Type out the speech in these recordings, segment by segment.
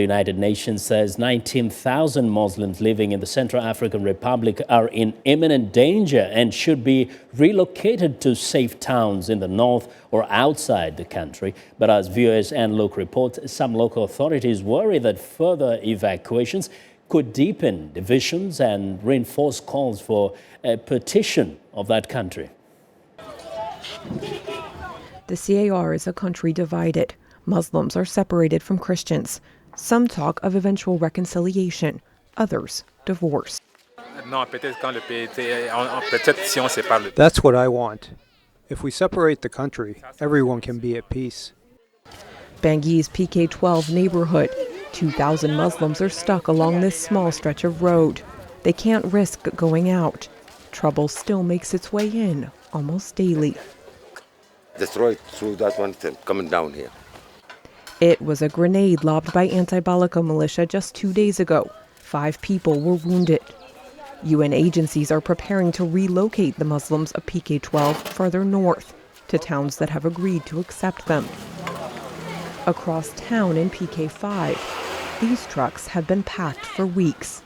The United Nations says 19,000 Muslims living in the Central African Republic are in imminent danger and should be relocated to safe towns in the north or outside the country. But as viewers and local report, some local authorities worry that further evacuations could deepen divisions and reinforce calls for a partition of that country. The CAR is a country divided. Muslims are separated from Christians. Some talk of eventual reconciliation, others divorce. That's what I want. If we separate the country, everyone can be at peace. Bangui's PK-12 neighborhood. 2,000 Muslims are stuck along this small stretch of road. They can't risk going out. Trouble still makes its way in almost daily. Destroyed through that one thing, coming down here. It was a grenade lobbed by anti-Balaka militia just 2 days ago. 5 people were wounded. UN agencies are preparing to relocate the Muslims of PK-12 further north to towns that have agreed to accept them. Across town in PK-5, these trucks have been packed for weeks.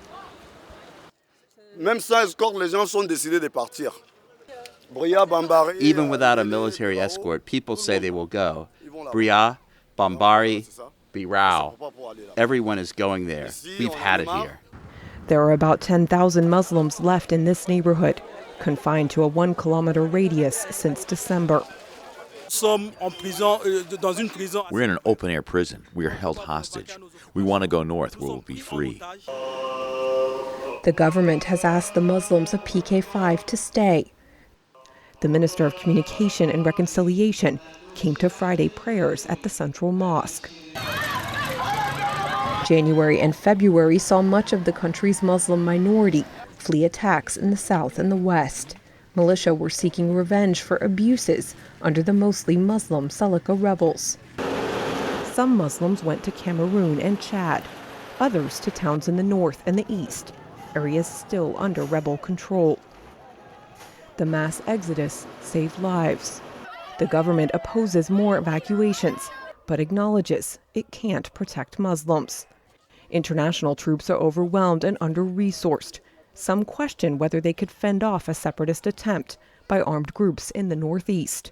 Even without a military escort, people say they will go. Bria, Bambari, Birao. Everyone is going there. We've had it here. There are about 10,000 Muslims left in this neighborhood, confined to a 1-kilometer radius since December. We're in an open-air prison. We are held hostage. We want to go north where we'll be free. The government has asked the Muslims of PK-5 to stay. The Minister of Communication and Reconciliation came to Friday prayers at the Central Mosque. January and February saw much of the country's Muslim minority flee attacks in the south and the west. Militia were seeking revenge for abuses under the mostly Muslim Seleka rebels. Some Muslims went to Cameroon and Chad, others to towns in the north and the east, areas still under rebel control. The mass exodus saved lives. The government opposes more evacuations, but acknowledges it can't protect Muslims. International troops are overwhelmed and under-resourced. Some question whether they could fend off a separatist attempt by armed groups in the northeast.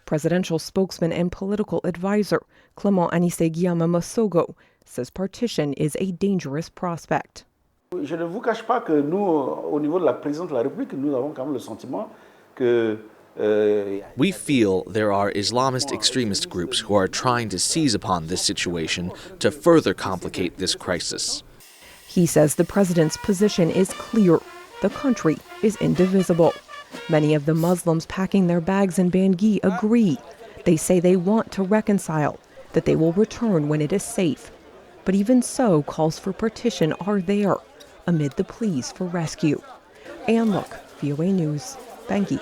Presidential spokesman and political advisor Clément Anisseguiama Massogo says partition is a dangerous prospect. Je ne vous cache pas que nous, au niveau de la présidence de la République, nous avons quand même le sentiment que we feel there are Islamist extremist groups who are trying to seize upon this situation to further complicate this crisis. He says the president's position is clear. The country is indivisible. Many of the Muslims packing their bags in Bangui agree. They say they want to reconcile, that they will return when it is safe. But even so, calls for partition are there, amid the pleas for rescue. Anne Look, VOA News, Bangui.